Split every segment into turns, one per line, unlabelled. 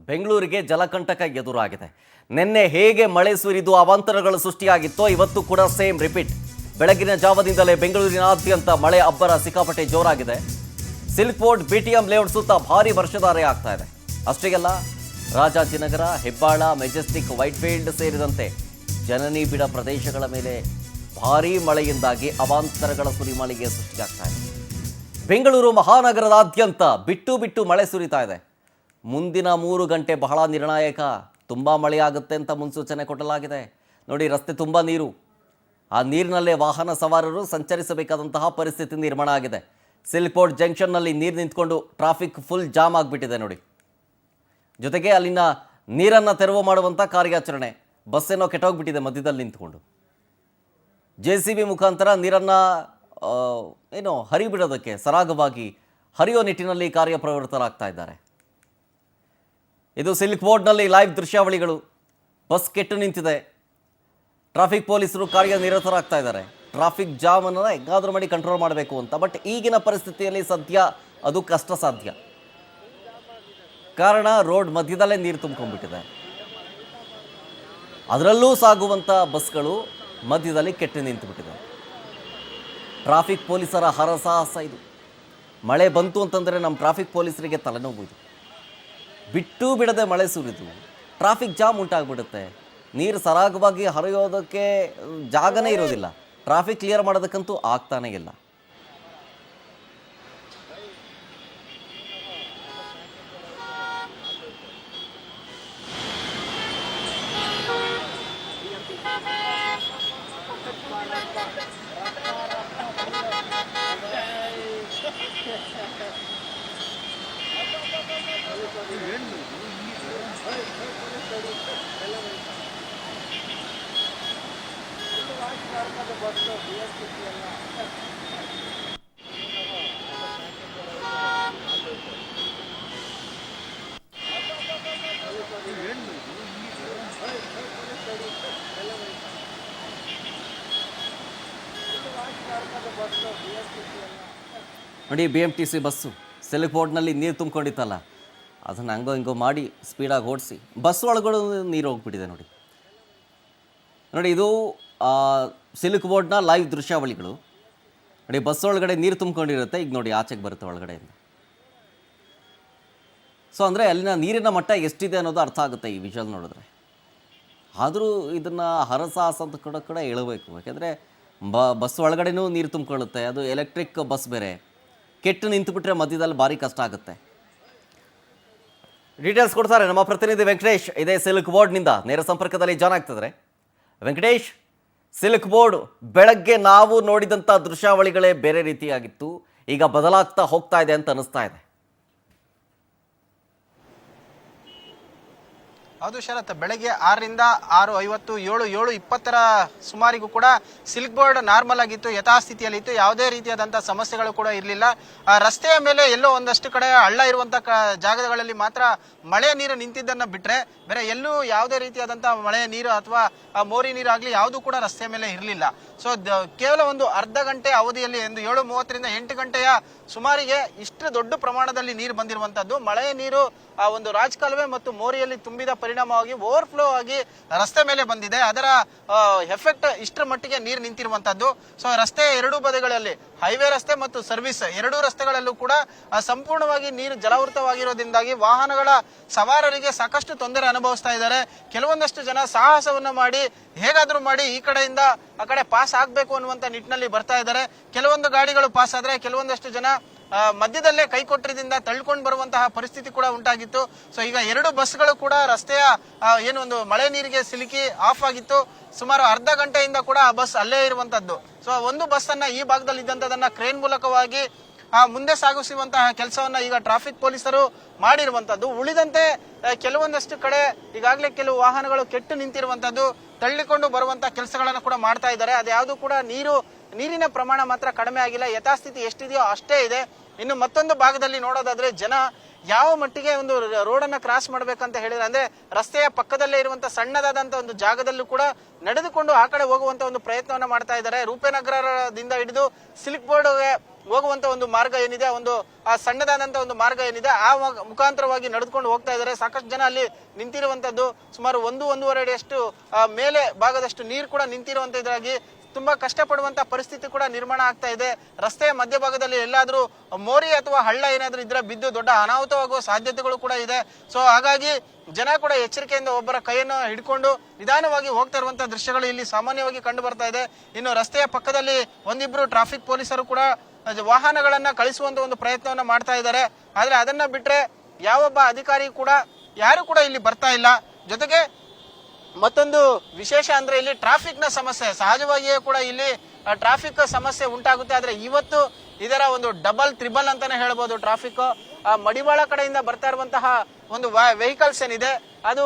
ಬೆಂಗಳೂರಿಗೆ ಜಲಕಂಟಕ ಎದುರಾಗಿದೆ. ನಿನ್ನೆ ಹೇಗೆ ಮಳೆ ಸುರಿದು ಅವಾಂತರಗಳು ಸೃಷ್ಟಿಯಾಗಿತ್ತೋ ಇವತ್ತು ಕೂಡ ಸೇಮ್ ರಿಪೀಟ್. ಬೆಳಗಿನ ಜಾವದಿಂದಲೇ ಬೆಂಗಳೂರಿನಾದ್ಯಂತ ಮಳೆ ಅಬ್ಬರ ಸಿಕ್ಕಾಪಟ್ಟೆ ಜೋರಾಗಿದೆ. ಸಿಲ್ಕ್ ಬೋರ್ಡ್, ಬಿಟಿಎಂ ಲೇಔಟ್ ಸುತ್ತ ಭಾರಿ ವರ್ಷಧಾರೆ ಆಗ್ತಾ ಇದೆ. ಅಷ್ಟೇ ಅಲ್ಲ, ರಾಜಾಜಿನಗರ, ಹೆಬ್ಬಾಳ, ಮೆಜೆಸ್ಟಿಕ್, ವೈಟ್ಫೀಲ್ಡ್ ಸೇರಿದಂತೆ ಜನನಿಬಿಡ ಪ್ರದೇಶಗಳ ಮೇಲೆ ಭಾರೀ ಮಳೆಯಿಂದಾಗಿ ಅವಾಂತರಗಳ ಸುರಿಮಳೆಗೆ ಸೃಷ್ಟಿಯಾಗ್ತಾ ಇದೆ. ಬೆಂಗಳೂರು ಮಹಾನಗರದಾದ್ಯಂತ ಬಿಟ್ಟು ಬಿಟ್ಟು ಮಳೆ ಸುರಿತಾ ಇದೆ. ಮುಂದಿನ 3 ಗಂಟೆ ಬಹಳ ನಿರ್ಣಾಯಕ. ತುಂಬ ಮಳೆಯಾಗುತ್ತೆ ಅಂತ ಮುನ್ಸೂಚನೆ ಕೊಡಲಾಗಿದೆ. ನೋಡಿ, ರಸ್ತೆ ತುಂಬ ನೀರು. ಆ ನೀರಿನಲ್ಲೇ ವಾಹನ ಸವಾರರು ಸಂಚರಿಸಬೇಕಾದಂತಹ ಪರಿಸ್ಥಿತಿ ನಿರ್ಮಾಣ ಆಗಿದೆ. ಸಿಲ್ಕ್ ಬೋರ್ಡ್ ಜಂಕ್ಷನ್ನಲ್ಲಿ ನೀರು ನಿಂತ್ಕೊಂಡು ಟ್ರಾಫಿಕ್ ಫುಲ್ ಜಾಮ್ ಆಗಿಬಿಟ್ಟಿದೆ ನೋಡಿ. ಜೊತೆಗೆ ಅಲ್ಲಿನ ನೀರನ್ನು ತೆರವು ಮಾಡುವಂಥ ಕಾರ್ಯಾಚರಣೆ. ಬಸ್ ಏನೋ ಕೆಟ್ಟೋಗ್ಬಿಟ್ಟಿದೆ ಮಧ್ಯದಲ್ಲಿ ನಿಂತ್ಕೊಂಡು. JCB ಮುಖಾಂತರ ನೀರನ್ನು ಹರಿಬಿಡೋದಕ್ಕೆ ಸರಾಗವಾಗಿ ಹರಿಯೋ ನಿಟ್ಟಿನಲ್ಲಿ ಕಾರ್ಯಪ್ರವೃತ್ತರಾಗ್ತಾ ಇದ್ದಾರೆ. ಇದು ಸಿಲ್ಕ್ ಬೋರ್ಡ್ನಲ್ಲಿ ಲೈವ್ ದೃಶ್ಯಾವಳಿಗಳು. ಬಸ್ ಕೆಟ್ಟು ನಿಂತಿದೆ. ಟ್ರಾಫಿಕ್ ಪೊಲೀಸರು ಕಾರ್ಯನಿರತರಾಗ್ತಾ ಇದ್ದಾರೆ. ಟ್ರಾಫಿಕ್ ಜಾಮನ್ನು ಹೆಂಗಾದರೂ ಮಾಡಿ ಕಂಟ್ರೋಲ್ ಮಾಡಬೇಕು ಅಂತ. ಬಟ್ ಈಗಿನ ಪರಿಸ್ಥಿತಿಯಲ್ಲಿ ಸದ್ಯ ಅದು ಕಷ್ಟ ಸಾಧ್ಯ. ಕಾರಣ ರೋಡ್ ಮಧ್ಯದಲ್ಲೇ ನೀರು ತುಂಬಿಕೊಂಡ್ಬಿಟ್ಟಿದೆ. ಅದರಲ್ಲೂ ಸಾಗುವಂಥ ಬಸ್ಗಳು ಮಧ್ಯದಲ್ಲಿ ಕೆಟ್ಟು ನಿಂತುಬಿಟ್ಟಿದೆ. ಟ್ರಾಫಿಕ್ ಪೊಲೀಸರ ಹರಸಾಹಸ ಇದು. ಮಳೆ ಬಂತು ಅಂತಂದರೆ ನಮ್ಮ ಟ್ರಾಫಿಕ್ ಪೊಲೀಸರಿಗೆ ತಲೆನೋವು ಇದು. ಬಿಟ್ಟು ಬಿಡದೆ ಮಳೆ ಸುರಿದು ಟ್ರಾಫಿಕ್ ಜಾಮ್ ಉಂಟಾಗ್ಬಿಡುತ್ತೆ. ನೀರು ಸರಾಗವಾಗಿ ಹರಿಯೋದಕ್ಕೆ ಜಾಗನೇ ಇರೋದಿಲ್ಲ. ಟ್ರಾಫಿಕ್ ಕ್ಲಿಯರ್ ಮಾಡೋದಕ್ಕಂತೂ ಆಗ್ತಾನೇ ಇಲ್ಲ. ನೋಡಿ, BMTC ಬಸ್ಸು ಸಿಲ್ಕ್ ಬೋರ್ಡ್ನಲ್ಲಿ ನೀರು ತುಂಬಿಕೊಂಡಿತ್ತಲ್ಲ, ಅದನ್ನು ಹಂಗೋ ಹಿಂಗೋ ಮಾಡಿ ಸ್ಪೀಡಾಗಿ ಓಡಿಸಿ ಬಸ್ ಒಳಗಡೆ ನೀರು ಹೋಗ್ಬಿಟ್ಟಿದೆ ನೋಡಿ. ನೋಡಿ, ಇದು ಸಿಲ್ಕ್ ಬೋರ್ಡ್ನ ಲೈವ್ ದೃಶ್ಯಾವಳಿಗಳು. ನೋಡಿ, ಬಸ್ ಒಳಗಡೆ ನೀರು ತುಂಬಿಕೊಂಡಿರುತ್ತೆ. ಈಗ ನೋಡಿ, ಆಚೆಗೆ ಬರುತ್ತೆ ಒಳಗಡೆಯಿಂದ. ಸೊ ಅಂದರೆ ಅಲ್ಲಿನ ನೀರಿನ ಮಟ್ಟ ಎಷ್ಟಿದೆ ಅನ್ನೋದು ಅರ್ಥ ಆಗುತ್ತೆ ಈ ವಿಷಲ್ ನೋಡಿದ್ರೆ. ಆದರೂ ಇದನ್ನು ಹರಸಾಹಸ ಅಂತ ಕೂಡ ಹೇಳಬೇಕು. ಯಾಕೆಂದರೆ ಬಸ್ ಒಳಗಡೆನೂ ನೀರು ತುಂಬಿಕೊಳ್ಳುತ್ತೆ. ಅದು ಎಲೆಕ್ಟ್ರಿಕ್ ಬಸ್ ಬೇರೆ. ಕೆಟ್ಟು ನಿಂತುಬಿಟ್ರೆ ಮಧ್ಯದಲ್ಲಿ ಭಾರಿ ಕಷ್ಟ ಆಗುತ್ತೆ. ಡೀಟೇಲ್ಸ್ ಕೊಡ್ತಾರೆ ನಮ್ಮ ಪ್ರತಿನಿಧಿ ವೆಂಕಟೇಶ್. ಇದೇ ಸಿಲ್ಕ್ ಬೋರ್ಡ್ನಿಂದ ನೇರ ಸಂಪರ್ಕದಲ್ಲಿ ಜಾಯ್ನ್ ಆಗ್ತಿದ್ದಾರೆ. ವೆಂಕಟೇಶ್, ಸಿಲ್ಕ್ ಬೋರ್ಡ್ ಬೆಳಗ್ಗೆ ನಾವು ನೋಡಿದಂಥ ದೃಶ್ಯಾವಳಿಗಳೇ ಬೇರೆ ರೀತಿಯಾಗಿತ್ತು. ಈಗ ಬದಲಾಗ್ತಾ ಹೋಗ್ತಾ ಇದೆ ಅಂತ ಅನಿಸ್ತಾ ಇದೆ.
ಹೌದು ಶರತ್, ಬೆಳಗ್ಗೆ 6ರಿಂದ 6:50, 7:20 ಸುಮಾರಿಗೂ ಕೂಡ ಸಿಲ್ಕ್ ಬೋರ್ಡ್ ನಾರ್ಮಲ್ ಆಗಿತ್ತು, ಯಥಾಸ್ಥಿತಿಯಲ್ಲಿ ಇತ್ತು. ಯಾವುದೇ ರೀತಿಯಾದಂತಹ ಸಮಸ್ಯೆಗಳು ಕೂಡ ಇರಲಿಲ್ಲ. ರಸ್ತೆಯ ಮೇಲೆ ಎಲ್ಲೋ ಒಂದಷ್ಟು ಕಡೆ ಹಳ್ಳ ಇರುವಂತಹ ಜಾಗಗಳಲ್ಲಿ ಮಾತ್ರ ಮಳೆ ನೀರು ನಿಂತಿದ್ದನ್ನ ಬಿಟ್ರೆ ಬೇರೆ ಎಲ್ಲೂ ಯಾವುದೇ ರೀತಿಯಾದಂತಹ ಮಳೆ ನೀರು ಅಥವಾ ಮೋರಿ ನೀರು ಆಗ್ಲಿ ಯಾವುದು ಕೂಡ ರಸ್ತೆ ಮೇಲೆ ಇರಲಿಲ್ಲ. ಸೊ ಕೇವಲ ಒಂದು ಅರ್ಧ ಗಂಟೆ ಅವಧಿಯಲ್ಲಿ 7:30ರಿಂದ 8 ಗಂಟೆಯ ಸುಮಾರಿಗೆ ಇಷ್ಟು ದೊಡ್ಡ ಪ್ರಮಾಣದಲ್ಲಿ ನೀರು ಬಂದಿರುವಂತದ್ದು. ಮಳೆಯ ನೀರು ಆ ಒಂದು ರಾಜಕಾಲುವೆ ಮತ್ತು ಮೋರಿಯಲ್ಲಿ ತುಂಬಿದ ಪರಿಣಾಮವಾಗಿ ಓವರ್ಫ್ಲೋ ಆಗಿ ರಸ್ತೆ ಮೇಲೆ ಬಂದಿದೆ. ಅದರ ಎಫೆಕ್ಟ್ ಇಷ್ಟರ ಮಟ್ಟಿಗೆ ನೀರು ನಿಂತಿರುವಂತದ್ದು. ಸೊ ರಸ್ತೆಯ ಎರಡೂ ಬದಿಗಳಲ್ಲಿ, ಹೈವೇ ರಸ್ತೆ ಮತ್ತು ಸರ್ವಿಸ್ ಎರಡೂ ರಸ್ತೆಗಳಲ್ಲೂ ಕೂಡ ಸಂಪೂರ್ಣವಾಗಿ ನೀರು ಜಲಾವೃತವಾಗಿರೋದ್ರಿಂದಾಗಿ ವಾಹನಗಳ ಸವಾರರಿಗೆ ಸಾಕಷ್ಟು ತೊಂದರೆ ಅನುಭವಿಸ್ತಾ ಇದ್ದಾರೆ. ಕೆಲವೊಂದಷ್ಟು ಜನ ಸಾಹಸವನ್ನ ಮಾಡಿ ಹೇಗಾದ್ರೂ ಮಾಡಿ ಈ ಕಡೆಯಿಂದ ಆ ಕಡೆ ಪಾಸ್ ಆಗ್ಬೇಕು ಅನ್ನುವಂತ ನಿಟ್ಟಿನಲ್ಲಿ ಬರ್ತಾ ಇದ್ದಾರೆ. ಕೆಲವೊಂದು ಗಾಡಿಗಳು ಪಾಸ್ ಆದ್ರೆ ಕೆಲವೊಂದಷ್ಟು ಜನ ಮಧ್ಯದಲ್ಲೇ ಕೈಕೊಟ್ಟರಿಂದ ತಳ್ಕೊಂಡು ಬರುವಂತಹ ಪರಿಸ್ಥಿತಿ ಕೂಡ ಉಂಟಾಗಿತ್ತು. ಸೊ ಈಗ 2 ಬಸ್ಗಳು ಕೂಡ ರಸ್ತೆಯ ಏನೊಂದು ಮಳೆ ನೀರಿಗೆ ಸಿಲುಕಿ ಆಫ್ ಆಗಿತ್ತು. ಸುಮಾರು ಅರ್ಧ ಗಂಟೆಯಿಂದ ಕೂಡ ಆ ಬಸ್ ಅಲ್ಲೇ ಇರುವಂತದ್ದು. ಸೊ ಒಂದು ಬಸ್ ಅನ್ನ ಈ ಭಾಗದಲ್ಲಿ ಇದ್ದಂತದನ್ನ ಕ್ರೇನ್ ಮೂಲಕವಾಗಿ ಮುಂದೆ ಸಾಗಿಸುವಂತಹ ಕೆಲಸವನ್ನ ಈಗ ಟ್ರಾಫಿಕ್ ಪೊಲೀಸರು ಮಾಡಿರುವಂತದ್ದು. ಉಳಿದಂತೆ ಕೆಲವೊಂದಷ್ಟು ಕಡೆ ಈಗಾಗಲೇ ಕೆಲವು ವಾಹನಗಳು ಕೆಟ್ಟು ನಿಂತಿರುವಂತದ್ದು, ತಳ್ಳಿಕೊಂಡು ಬರುವಂತಹ ಕೆಲಸಗಳನ್ನ ಕೂಡ ಮಾಡ್ತಾ ಇದ್ದಾರೆ. ಅದ್ಯಾವುದು ಕೂಡ ನೀರಿನ ಪ್ರಮಾಣ ಮಾತ್ರ ಕಡಿಮೆ ಆಗಿಲ್ಲ. ಯಥಾಸ್ಥಿತಿ ಎಷ್ಟಿದೆಯೋ ಅಷ್ಟೇ ಇದೆ. ಇನ್ನು ಮತ್ತೊಂದು ಭಾಗದಲ್ಲಿ ನೋಡೋದಾದ್ರೆ ಜನ ಯಾವ ಮಟ್ಟಿಗೆ ಒಂದು ರೋಡ್ ಅನ್ನ ಕ್ರಾಸ್ ಮಾಡ್ಬೇಕಂತ ಹೇಳಿದ್ರೆ, ಅಂದ್ರೆ ರಸ್ತೆಯ ಪಕ್ಕದಲ್ಲೇ ಇರುವಂತ ಸಣ್ಣದಾದಂತ ಒಂದು ಜಾಗದಲ್ಲೂ ಕೂಡ ನಡೆದುಕೊಂಡು ಆ ಕಡೆ ಹೋಗುವಂತ ಒಂದು ಪ್ರಯತ್ನವನ್ನ ಮಾಡ್ತಾ ಇದ್ದಾರೆ. ರೂಪೇನಗರದಿಂದ ಹಿಡಿದು ಸಿಲ್ಕ್ ಬೋರ್ಡ್ ಹೋಗುವಂತ ಒಂದು ಮಾರ್ಗ ಏನಿದೆ, ಒಂದು ಆ ಸಣ್ಣದಾದಂತ ಒಂದು ಮಾರ್ಗ ಏನಿದೆ ಆ ಮುಖಾಂತರವಾಗಿ ನಡೆದುಕೊಂಡು ಹೋಗ್ತಾ ಇದ್ದಾರೆ. ಸಾಕಷ್ಟು ಜನ ಅಲ್ಲಿ ನಿಂತಿರುವಂತದ್ದು, ಸುಮಾರು 1-1.5 ಅಡಿಯಷ್ಟು ಮೇಲೆ ಭಾಗದಷ್ಟು ನೀರು ಕೂಡ ನಿಂತಿರುವಂತದ್ದಾಗಿ ತುಂಬಾ ಕಷ್ಟಪಡುವಂತ ಪರಿಸ್ಥಿತಿ ಕೂಡ ನಿರ್ಮಾಣ ಆಗ್ತಾ ಇದೆ. ರಸ್ತೆಯ ಮಧ್ಯಭಾಗದಲ್ಲಿ ಎಲ್ಲಾದ್ರೂ ಮೋರಿ ಅಥವಾ ಹಳ್ಳ ಏನಾದ್ರೂ ಇದ್ರೆ ಬಿದ್ದು ದೊಡ್ಡ ಅನಾಹುತವಾಗುವ ಸಾಧ್ಯತೆಗಳು ಕೂಡ ಇದೆ. ಸೊ ಹಾಗಾಗಿ ಜನ ಕೂಡ ಎಚ್ಚರಿಕೆಯಿಂದ ಒಬ್ಬರ ಕೈಯನ್ನು ಹಿಡ್ಕೊಂಡು ನಿಧಾನವಾಗಿ ಹೋಗ್ತಾ ಇರುವಂತಹ ದೃಶ್ಯಗಳು ಇಲ್ಲಿ ಸಾಮಾನ್ಯವಾಗಿ ಕಂಡು ಬರ್ತಾ ಇದೆ. ಇನ್ನು ರಸ್ತೆಯ ಪಕ್ಕದಲ್ಲಿ ಒಂದಿಬ್ರು ಟ್ರಾಫಿಕ್ ಪೊಲೀಸರು ಕೂಡ ವಾಹನಗಳನ್ನ ಕಳಿಸುವಂತ ಒಂದು ಪ್ರಯತ್ನವನ್ನ ಮಾಡ್ತಾ ಇದ್ದಾರೆ. ಆದ್ರೆ ಅದನ್ನ ಬಿಟ್ರೆ ಯಾವೊಬ್ಬ ಅಧಿಕಾರಿ ಕೂಡ ಯಾರು ಕೂಡ ಇಲ್ಲಿ ಬರ್ತಾ ಇಲ್ಲ. ಜೊತೆಗೆ ಮತ್ತೊಂದು ವಿಶೇಷ ಅಂದ್ರೆ ಇಲ್ಲಿ ಟ್ರಾಫಿಕ್ ನ ಸಮಸ್ಯೆ, ಸಹಜವಾಗಿಯೇ ಕೂಡ ಇಲ್ಲಿ ಟ್ರಾಫಿಕ್ ಸಮಸ್ಯೆ ಉಂಟಾಗುತ್ತೆ. ಆದ್ರೆ ಇವತ್ತು ಇದರ ಒಂದು ಡಬಲ್ ತ್ರಿಬಲ್ ಅಂತಾನೆ ಹೇಳ್ಬೋದು. ಟ್ರಾಫಿಕ್ ಮಡಿವಾಳ ಕಡೆಯಿಂದ ಬರ್ತಾ ಇರುವಂತಹ ಒಂದು ವೆಹಿಕಲ್ಸ್ ಏನಿದೆ ಅದು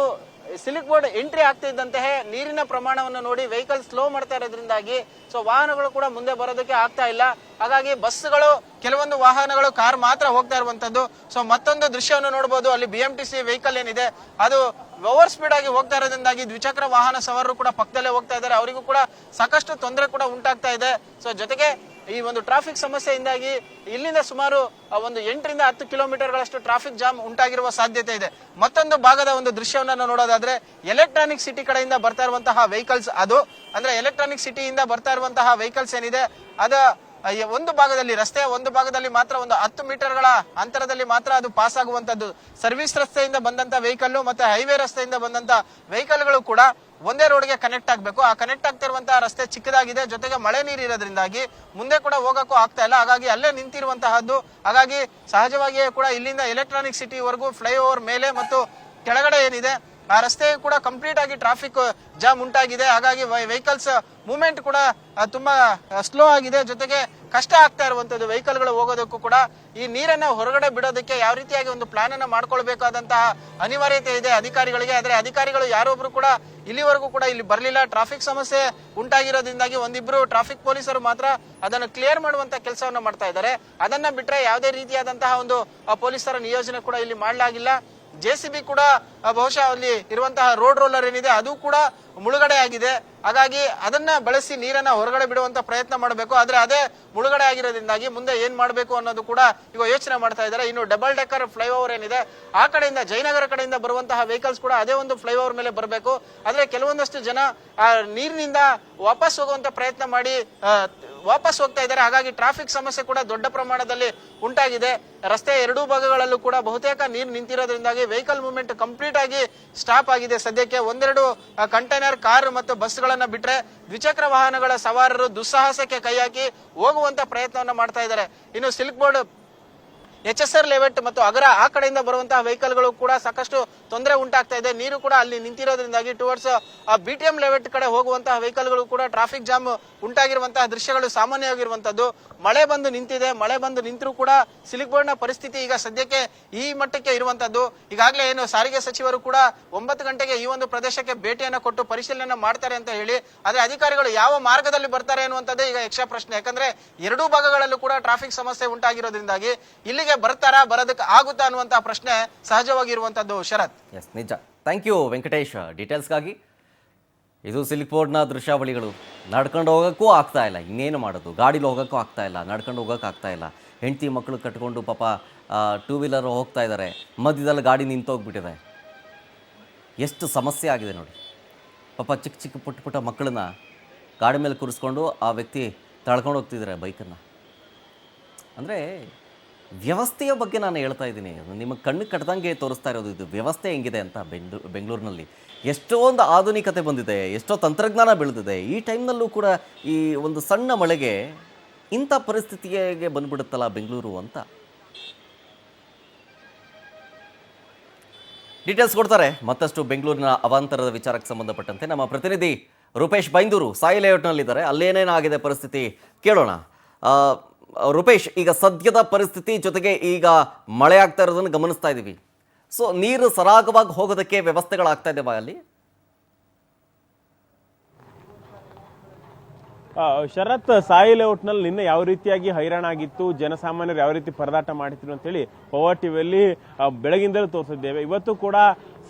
ಸಿಲ್ಕ್ ಬೋರ್ಡ್ ಎಂಟ್ರಿ ಆಗ್ತಿದ್ದಂತೆ ನೀರಿನ ಪ್ರಮಾಣವನ್ನು ನೋಡಿ ವೆಹಿಕಲ್ ಸ್ಲೋ ಮಾಡ್ತಾ ಇರೋದ್ರಿಂದಾಗಿ ಸೊ ವಾಹನಗಳು ಕೂಡ ಮುಂದೆ ಬರೋದಕ್ಕೆ ಆಗ್ತಾ ಇಲ್ಲ. ಹಾಗಾಗಿ ಬಸ್ಗಳು, ಕೆಲವೊಂದು ವಾಹನಗಳು, ಕಾರ್ ಮಾತ್ರ ಹೋಗ್ತಾ ಇರುವಂತದ್ದು. ಸೊ ಮತ್ತೊಂದು ದೃಶ್ಯವನ್ನು ನೋಡಬಹುದು, ಅಲ್ಲಿ BMTC ವೆಹಿಕಲ್ ಏನಿದೆ ಅದು ಓವರ್ ಸ್ಪೀಡ್ ಆಗಿ ಹೋಗ್ತಾ ಇರೋದ್ರಿಂದಾಗಿ ದ್ವಿಚಕ್ರ ವಾಹನ ಸವಾರರು ಕೂಡ ಪಕ್ಕದಲ್ಲೇ ಹೋಗ್ತಾ ಇದ್ದಾರೆ. ಅವರಿಗೂ ಕೂಡ ಸಾಕಷ್ಟು ತೊಂದರೆ ಕೂಡ ಉಂಟಾಗ್ತಾ ಇದೆ. ಸೊ ಜೊತೆಗೆ ಈ ಒಂದು ಟ್ರಾಫಿಕ್ ಸಮಸ್ಯೆಯಿಂದಾಗಿ ಇಲ್ಲಿಂದ ಸುಮಾರು ಒಂದು 8ರಿಂದ 10 ಕಿಲೋಮೀಟರ್ಗಳಷ್ಟು ಟ್ರಾಫಿಕ್ ಜಾಮ್ ಉಂಟಾಗಿರುವ ಸಾಧ್ಯತೆ ಇದೆ. ಮತ್ತೊಂದು ಭಾಗದ ಒಂದು ದೃಶ್ಯವನ್ನ ನೋಡೋದಾದ್ರೆ ಎಲೆಕ್ಟ್ರಾನಿಕ್ ಸಿಟಿ ಕಡೆಯಿಂದ ಬರ್ತಾ ಇರುವಂತಹ ವೆಹಿಕಲ್ಸ್, ಅದು ಅಂದ್ರೆ ಎಲೆಕ್ಟ್ರಾನಿಕ್ ಸಿಟಿಯಿಂದ ಬರ್ತಾ ಇರುವಂತಹ ವೆಹಿಕಲ್ಸ್ ಏನಿದೆ ಅದ ಒಂದು ಭಾಗದಲ್ಲಿ, ರಸ್ತೆಯ ಒಂದು ಭಾಗದಲ್ಲಿ ಮಾತ್ರ ಒಂದು 10 ಮೀಟರ್ಗಳ ಅಂತರದಲ್ಲಿ ಮಾತ್ರ ಅದು ಪಾಸ್ ಆಗುವಂತದ್ದು. ಸರ್ವಿಸ್ ರಸ್ತೆಯಿಂದ ಬಂದಂತ ವೆಹಿಕಲ್ ಮತ್ತೆ ಹೈವೇ ರಸ್ತೆಯಿಂದ ಬಂದಂತ ವೆಹಿಕಲ್ಗಳು ಕೂಡ ಒಂದೇ ರೋಡ್ಗೆ ಕನೆಕ್ಟ್ ಆಗ್ಬೇಕು. ಆ ಕನೆಕ್ಟ್ ಆಗ್ತಿರುವಂತಹ ರಸ್ತೆ ಚಿಕ್ಕದಾಗಿದೆ, ಜೊತೆಗೆ ಮಳೆ ನೀರು ಇರೋದ್ರಿಂದಾಗಿ ಮುಂದೆ ಕೂಡ ಹೋಗಕ್ಕೂ ಆಗ್ತಾ ಇಲ್ಲ. ಹಾಗಾಗಿ ಅಲ್ಲೇ ನಿಂತಿರುವಂತಹದ್ದು. ಹಾಗಾಗಿ ಸಹಜವಾಗಿಯೇ ಕೂಡ ಇಲ್ಲಿಂದ ಎಲೆಕ್ಟ್ರಾನಿಕ್ ಸಿಟಿ ವರೆಗೂ ಫ್ಲೈಓವರ್ ಮೇಲೆ ಮತ್ತು ಕೆಳಗಡೆ ಏನಿದೆ ಆ ರಸ್ತೆ ಕೂಡ ಕಂಪ್ಲೀಟ್ ಆಗಿ ಟ್ರಾಫಿಕ್ ಜಾಮ್ ಉಂಟಾಗಿದೆ. ಹಾಗಾಗಿ ವೆಹಿಕಲ್ಸ್ ಮೂವ್ಮೆಂಟ್ ಕೂಡ ತುಂಬಾ ಸ್ಲೋ ಆಗಿದೆ. ಜೊತೆಗೆ ಕಷ್ಟ ಆಗ್ತಾ ಇರುವಂತದ್ದು ವೆಹಿಕಲ್ಗಳು ಹೋಗೋದಕ್ಕೂ ಕೂಡ. ಈ ನೀರನ್ನ ಹೊರಗಡೆ ಬಿಡೋದಕ್ಕೆ ಯಾವ ರೀತಿಯಾಗಿ ಒಂದು ಪ್ಲಾನ್ ಅನ್ನ ಮಾಡ್ಕೊಳ್ಬೇಕಾದಂತಹ ಅನಿವಾರ್ಯತೆ ಇದೆ ಅಧಿಕಾರಿಗಳಿಗೆ. ಆದ್ರೆ ಅಧಿಕಾರಿಗಳು ಯಾರೊಬ್ರು ಕೂಡ ಇಲ್ಲಿವರೆಗೂ ಕೂಡ ಇಲ್ಲಿ ಬರ್ಲಿಲ್ಲ. ಟ್ರಾಫಿಕ್ ಸಮಸ್ಯೆ ಉಂಟಾಗಿರೋದ್ರಿಂದಾಗಿ ಒಂದಿಬ್ರು ಟ್ರಾಫಿಕ್ ಪೊಲೀಸರು ಮಾತ್ರ ಅದನ್ನು ಕ್ಲಿಯರ್ ಮಾಡುವಂತ ಕೆಲಸವನ್ನ ಮಾಡ್ತಾ ಇದ್ದಾರೆ. ಅದನ್ನ ಬಿಟ್ರೆ ಯಾವುದೇ ರೀತಿಯಾದಂತಹ ಒಂದು ಪೊಲೀಸರ ನಿಯೋಜನೆ ಕೂಡ ಇಲ್ಲಿ ಮಾಡಲಾಗಿಲ್ಲ. JCB ಕೂಡ ಬಹುಶಃ ಅಲ್ಲಿ ಇರುವಂತಹ ರೋಡ್ ರೋಲರ್ ಏನಿದೆ ಅದು ಕೂಡ ಮುಳುಗಡೆ ಆಗಿದೆ. ಹಾಗಾಗಿ ಅದನ್ನ ಬಳಸಿ ನೀರನ್ನ ಹೊರಗಡೆ ಬಿಡುವಂತ ಪ್ರಯತ್ನ ಮಾಡಬೇಕು. ಆದ್ರೆ ಅದೇ ಮುಳುಗಡೆ ಆಗಿರೋದ್ರಿಂದಾಗಿ ಮುಂದೆ ಏನ್ ಮಾಡಬೇಕು ಅನ್ನೋದು ಕೂಡ ಈಗ ಯೋಚನೆ ಮಾಡ್ತಾ ಇದ್ದಾರೆ. ಇನ್ನು ಡಬಲ್ ಡೆಕ್ಕರ್ ಫ್ಲೈಓವರ್ ಏನಿದೆ ಆ ಕಡೆಯಿಂದ ಜಯನಗರ ಕಡೆಯಿಂದ ಬರುವಂತಹ ವೆಹಿಕಲ್ಸ್ ಕೂಡ ಅದೇ ಒಂದು ಫ್ಲೈಓವರ್ ಮೇಲೆ ಬರಬೇಕು. ಆದ್ರೆ ಕೆಲವೊಂದಷ್ಟು ಜನ ಆ ನೀರಿನಿಂದ ವಾಪಸ್ ಹೋಗುವಂತ ಪ್ರಯತ್ನ ಮಾಡಿ ವಾಪಸ್ ಹೋಗ್ತಾ ಇದ್ದಾರೆ. ಹಾಗಾಗಿ ಟ್ರಾಫಿಕ್ ಸಮಸ್ಯೆ ಕೂಡ ದೊಡ್ಡ ಪ್ರಮಾಣದಲ್ಲಿ ಉಂಟಾಗಿದೆ. ರಸ್ತೆಯ ಎರಡೂ ಭಾಗಗಳಲ್ಲೂ ಕೂಡ ಬಹುತೇಕ ನೀರು ನಿಂತಿರೋದ್ರಿಂದಾಗಿ ವೆಹಿಕಲ್ ಮೂವ್ಮೆಂಟ್ ಕಂಪ್ಲೀಟ್ ಆಗಿ ಸ್ಟಾಪ್ ಆಗಿದೆ. ಸದ್ಯಕ್ಕೆ ಒಂದೆರಡು ಕಂಟೈನರ್, ಕಾರ್ ಮತ್ತು ಬಸ್ಗಳನ್ನ ಬಿಟ್ರೆ ದ್ವಿಚಕ್ರ ವಾಹನಗಳ ಸವಾರರು ದುಸ್ಸಾಹಸಕ್ಕೆ ಕೈ ಹಾಕಿ ಹೋಗುವಂತ ಪ್ರಯತ್ನವನ್ನ ಮಾಡ್ತಾ ಇದ್ದಾರೆ. ಇನ್ನು ಸಿಲ್ಕ್ ಬೋರ್ಡ್ HSR ಲೆವೆಟ್ ಮತ್ತು ಅಗರ ಆ ಕಡೆಯಿಂದ ಬರುವಂತಹ ವೆಹಿಕಲ್ಗಳು ಕೂಡ ಸಾಕಷ್ಟು ತೊಂದರೆ ಉಂಟಾಗ್ತಾ ಇದೆ. ನೀರು ಕೂಡ ಅಲ್ಲಿ ನಿಂತಿರೋದ್ರಿಂದಾಗಿ ಟುವರ್ಡ್ಸ್ BTM ಲೆವೆಟ್ ಕಡೆ ಹೋಗುವಂತಹ ವೆಹಿಕಲ್ಗಳು ಕೂಡ ಟ್ರಾಫಿಕ್ ಜಾಮ್ ಉಂಟಾಗಿರುವಂತಹ ದೃಶ್ಯಗಳು ಸಾಮಾನ್ಯವಾಗಿರುವಂತದ್ದು. ಮಳೆ ಬಂದು ನಿಂತಿದೆ. ಮಳೆ ಬಂದು ನಿಂತರೂ ಕೂಡ ಸಿಲ್ಕ್ ಬೋರ್ಡ್ ನ ಪರಿಸ್ಥಿತಿ ಈಗ ಸದ್ಯಕ್ಕೆ ಈ ಮಟ್ಟಕ್ಕೆ ಇರುವಂತದ್ದು. ಈಗಾಗಲೇ ಏನು ಸಾರಿಗೆ ಸಚಿವರು ಕೂಡ 9 ಗಂಟೆಗೆ ಈ ಒಂದು ಪ್ರದೇಶಕ್ಕೆ ಭೇಟಿಯನ್ನ ಕೊಟ್ಟು ಪರಿಶೀಲನೆ ಮಾಡ್ತಾರೆ ಅಂತ ಹೇಳಿ, ಆದ್ರೆ ಅಧಿಕಾರಿಗಳು ಯಾವ ಮಾರ್ಗದಲ್ಲಿ ಬರ್ತಾರೆ ಅನ್ನುವಂಥದ್ದೇ ಈಗ ಯಕ್ಷ ಪ್ರಶ್ನೆ. ಯಾಕಂದ್ರೆ ಎರಡೂ ಭಾಗಗಳಲ್ಲೂ ಕೂಡ ಟ್ರಾಫಿಕ್ ಸಮಸ್ಯೆ ಉಂಟಾಗಿರೋದ್ರಿಂದಾಗಿ ಇಲ್ಲಿಗೆ ಬರ್ತಾರಾ, ಬರೋದಕ್ಕೆ ಆಗುತ್ತಾ ಅನ್ನುವಂತಹ ಪ್ರಶ್ನೆ ಸಹಜವಾಗಿರುವಂತದ್ದು. ಶರತ್,
ಎಸ್, ನಿಜ. ಥ್ಯಾಂಕ್ ಯು ವೆಂಕಟೇಶ್ ಡೀಟೇಲ್ಸ್ಗಾಗಿ. ಇದು ಸಿಲ್ಕ್ ಬೋರ್ಡ್ನ ದೃಶ್ಯಾವಳಿಗಳು. ನಡ್ಕೊಂಡು ಹೋಗೋಕ್ಕೂ ಆಗ್ತಾ ಇಲ್ಲ, ಇನ್ನೇನು ಮಾಡೋದು? ಗಾಡೀಲಿ ಹೋಗೋಕ್ಕೂ ಆಗ್ತಾ ಇಲ್ಲ, ನಡ್ಕೊಂಡು ಹೋಗೋಕೆ ಆಗ್ತಾ ಇಲ್ಲ. ಹೆಂಡತಿ ಮಕ್ಕಳು ಕಟ್ಕೊಂಡು ಪಾಪ 2 ವೀಲರ್ ಹೋಗ್ತಾ ಇದ್ದಾರೆ, ಮಧ್ಯದಲ್ಲಿ ಗಾಡಿ ನಿಂತೋಗ್ಬಿಟ್ಟಿದೆ. ಎಷ್ಟು ಸಮಸ್ಯೆ ಆಗಿದೆ ನೋಡಿ. ಪಾಪ ಚಿಕ್ಕ ಚಿಕ್ಕ ಪುಟ್ಟ ಪುಟ್ಟ ಮಕ್ಕಳನ್ನ ಗಾಡಿ ಮೇಲೆ ಕೂರಿಸ್ಕೊಂಡು ಆ ವ್ಯಕ್ತಿ ತಳ್ಕೊಂಡು ಹೋಗ್ತಿದ್ದಾರೆ ಬೈಕನ್ನು. ಅಂದರೆ ವ್ಯವಸ್ಥೆಯ ಬಗ್ಗೆ ನಾನು ಹೇಳ್ತಾ ಇದ್ದೀನಿ. ನಿಮ್ಮ ಕಣ್ಣು ಕಟ್ಟದಂಗೆ ತೋರಿಸ್ತಾ ಇರೋದು ಇದು ವ್ಯವಸ್ಥೆ ಹೆಂಗಿದೆ ಅಂತ. ಬೆಂಗಳೂರಿನಲ್ಲಿ ಎಷ್ಟೊಂದು ಆಧುನಿಕತೆ ಬಂದಿದೆ, ಎಷ್ಟೋ ತಂತ್ರಜ್ಞಾನ ಬೆಳೆದಿದೆ. ಈ ಟೈಮ್ನಲ್ಲೂ ಕೂಡ ಈ ಒಂದು ಸಣ್ಣ ಮಳೆಗೆ ಇಂಥ ಪರಿಸ್ಥಿತಿಗೆ ಬಂದ್ಬಿಡುತ್ತಲ್ಲ ಬೆಂಗಳೂರು ಅಂತ. ಡೀಟೇಲ್ಸ್ ಕೊಡ್ತಾರೆ ಮತ್ತಷ್ಟು ಬೆಂಗಳೂರಿನ ಅವಾಂತರದ ವಿಚಾರಕ್ಕೆ ಸಂಬಂಧಪಟ್ಟಂತೆ ನಮ್ಮ ಪ್ರತಿನಿಧಿ ರೂಪೇಶ್ ಬೈಂದೂರು ಸಾಯಿ ಲೇಔಟ್ನಲ್ಲಿದ್ದಾರೆ. ಅಲ್ಲೇನೇನಾಗಿದೆ ಪರಿಸ್ಥಿತಿ ಕೇಳೋಣ. ರೂಪೇಶ್, ಈಗ ಸದ್ಯದ ಪರಿಸ್ಥಿತಿ ಜೊತೆಗೆ ಈಗ ಮಳೆ ಆಗ್ತಾ ಇರೋದನ್ನು ಗಮನಿಸ್ತಾ ಇದ್ದೀವಿ. ಸೊ ನೀರು ಸರಾಗವಾಗಿ ಹೋಗೋದಕ್ಕೆ ವ್ಯವಸ್ಥೆಗಳಾಗ್ತಾ ಇದ್ದಾವೆ ಅಲ್ಲಿ?
ಶರತ್, ಸಾಯಿ ಲೇಔಟ್ನಲ್ಲಿ ನಿನ್ನೆ ಯಾವ ರೀತಿಯಾಗಿ ಹೈರಾಣ ಆಗಿತ್ತು, ಜನಸಾಮಾನ್ಯರು ಯಾವ ರೀತಿ ಪರದಾಟ ಮಾಡಿದ್ರು ಅಂತೇಳಿ ಪವರ್ ಟಿವಿಯಲ್ಲಿ ಬೆಳಗಿಂದಲೂ ತೋರಿಸಿದ್ದೇವೆ. ಇವತ್ತು ಕೂಡ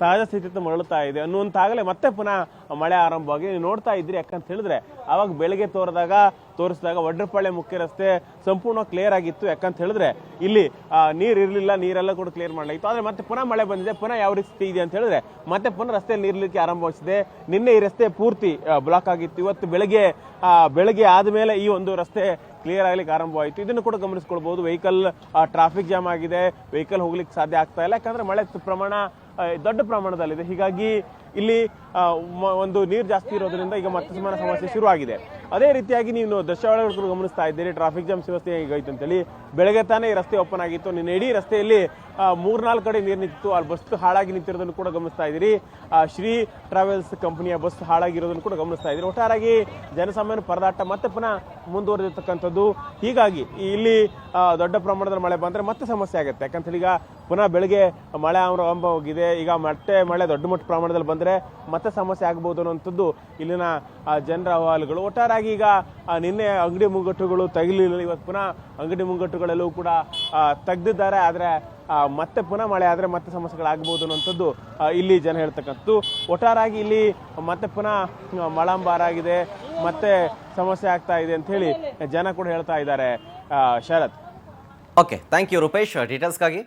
ಸಹಜ ಸ್ಥಿತಿ ಮರಳುತ್ತಾ ಇದೆ ಅನ್ನುವಂತಾಗಲೇ ಮತ್ತೆ ಪುನಃ ಮಳೆ ಆರಂಭವಾಗಿ ನೀವು ನೋಡ್ತಾ ಇದ್ರಿ. ಯಾಕಂತ ಹೇಳಿದ್ರೆ ಅವಾಗ ಬೆಳಗ್ಗೆ ತೋರಿಸಿದಾಗ ವಡ್ರಪಾಳ್ಯ ಮುಖ್ಯ ರಸ್ತೆ ಸಂಪೂರ್ಣ ಕ್ಲಿಯರ್ ಆಗಿತ್ತು. ಯಾಕಂತ ಹೇಳಿದ್ರೆ ಇಲ್ಲಿ ನೀರ್ ಇರ್ಲಿಲ್ಲ, ನೀರೆಲ್ಲ ಕೂಡ ಕ್ಲಿಯರ್ ಮಾಡಲಾಗಿತ್ತು. ಆದ್ರೆ ಮತ್ತೆ ಪುನಃ ಮಳೆ ಬಂದಿದೆ, ಪುನಃ ಯಾವ ರೀತಿ ಇದೆ ಅಂತ ಹೇಳಿದ್ರೆ ಮತ್ತೆ ಪುನಃ ರಸ್ತೆ ನೀರ್ಲಿಕ್ಕೆ ಆರಂಭವಾಗಿದೆ. ನಿನ್ನೆ ಈ ರಸ್ತೆ ಪೂರ್ತಿ ಬ್ಲಾಕ್ ಆಗಿತ್ತು. ಇವತ್ತು ಬೆಳಗ್ಗೆ ಆದ್ಮೇಲೆ ಈ ಒಂದು ರಸ್ತೆ ಕ್ಲಿಯರ್ ಆಗ್ಲಿಕ್ಕೆ ಆರಂಭವಾಯಿತು. ಇದನ್ನು ಕೂಡ ಗಮನಿಸ್ಕೊಳ್ಬಹುದು. ವೆಹಿಕಲ್ ಟ್ರಾಫಿಕ್ ಜಾಮ್ ಆಗಿದೆ, ವೆಹಿಕಲ್ ಹೋಗ್ಲಿಕ್ಕೆ ಸಾಧ್ಯ ಆಗ್ತಾ ಇಲ್ಲ. ಯಾಕಂದ್ರೆ ಮಳೆ ಪ್ರಮಾಣ ದೊಡ್ಡ ಪ್ರಮಾಣದಲ್ಲಿದೆ. ಹೀಗಾಗಿ ಇಲ್ಲಿ ಒಂದು ನೀರು ಜಾಸ್ತಿ ಇರೋದ್ರಿಂದ ಈಗ ಮತ್ತೆ ಸಮಾನ ಸಮಸ್ಯೆ ಶುರು ಆಗಿದೆ. ಅದೇ ರೀತಿಯಾಗಿ ನೀವು ದೃಶ್ಯಾವಳಿಗಳು ಗಮನಿಸ್ತಾ ಇದ್ದೀರಿ. ಟ್ರಾಫಿಕ್ ಜಾಮ್ ವ್ಯವಸ್ಥೆ ಹೇಗಾಯ್ತು ಅಂತೇಳಿ ಬೆಳಗ್ಗೆ ತಾನೇ ಈ ರಸ್ತೆ ಓಪನ್ ಆಗಿತ್ತು. ನಿನ್ನೆ ಇಡೀ ರಸ್ತೆಯಲ್ಲಿ 3-4 ಕಡೆ ನೀರು ನಿಂತಿತ್ತು. ಅಲ್ಲಿ ಬಸ್ ಹಾಳಾಗಿ ನಿಂತಿರೋದನ್ನು ಕೂಡ ಗಮನಿಸ್ತಾ ಇದ್ದೀರಿ. ಶ್ರೀ ಟ್ರಾವೆಲ್ಸ್ ಕಂಪನಿಯ ಬಸ್ ಹಾಳಾಗಿರೋದನ್ನು ಕೂಡ ಗಮನಿಸ್ತಾ ಇದ್ದೀರಿ. ಒಟ್ಟಾರೆಯಾಗಿ ಜನಸಾಮಾನ್ಯ ಪರದಾಟ ಮತ್ತೆ ಪುನಃ ಮುಂದುವರೆದಿರ್ತಕ್ಕಂಥದ್ದು. ಹೀಗಾಗಿ ಇಲ್ಲಿ ದೊಡ್ಡ ಪ್ರಮಾಣದಲ್ಲಿ ಮಳೆ ಬಂದ್ರೆ ಮತ್ತೆ ಸಮಸ್ಯೆ ಆಗುತ್ತೆ. ಯಾಕಂತ ಈಗ ಪುನಃ ಬೆಳಗ್ಗೆ ಮಳೆ ಆರಂಭವಾಗಿದೆ. ಈಗ ಮತ್ತೆ ಮಳೆ ದೊಡ್ಡ ಮಟ್ಟ ಪ್ರಮಾಣದಲ್ಲಿ ಬಂದ್ರೆ ಮತ್ತೆ ಸಮಸ್ಯೆ ಆಗಬಹುದು ಅನ್ನುವಂಥದ್ದು ಇಲ್ಲಿನ ಜನರ ಅಹವಾಲುಗಳು. ಒಟ್ಟಾರೆಯಾಗಿ ಈಗ ನಿನ್ನೆ ಅಂಗಡಿ ಮುಂಗಟ್ಟುಗಳು ತಗಲಿಲ್ಲ. ಇವತ್ತು ಪುನಃ ಅಂಗಡಿ ಮುಂಗಟ್ಟುಗಳೆಲ್ಲೂ ಕೂಡ ತೆಗೆದಿದ್ದಾರೆ. ಆದ್ರೆ ಮತ್ತೆ ಪುನಃ ಮಳೆ ಆದ್ರೆ ಮತ್ತೆ ಸಮಸ್ಯೆಗಳಾಗಬಹುದು ಅನ್ನುವಂಥದ್ದು ಇಲ್ಲಿ ಜನ ಹೇಳ್ತಕ್ಕಂಥದ್ದು. ಒಟ್ಟಾರೆಯಾಗಿ ಇಲ್ಲಿ ಮತ್ತೆ ಪುನಃ ಮಳಂಬಾರ ಆಗಿದೆ, ಮತ್ತೆ ಸಮಸ್ಯೆ ಆಗ್ತಾ ಇದೆ ಅಂತ ಹೇಳಿ ಜನ ಕೂಡ ಹೇಳ್ತಾ ಇದ್ದಾರೆ. Sharath.
Okay, thank you Rupesh ಡೀಟೇಲ್ಸ್ಗಾಗಿ.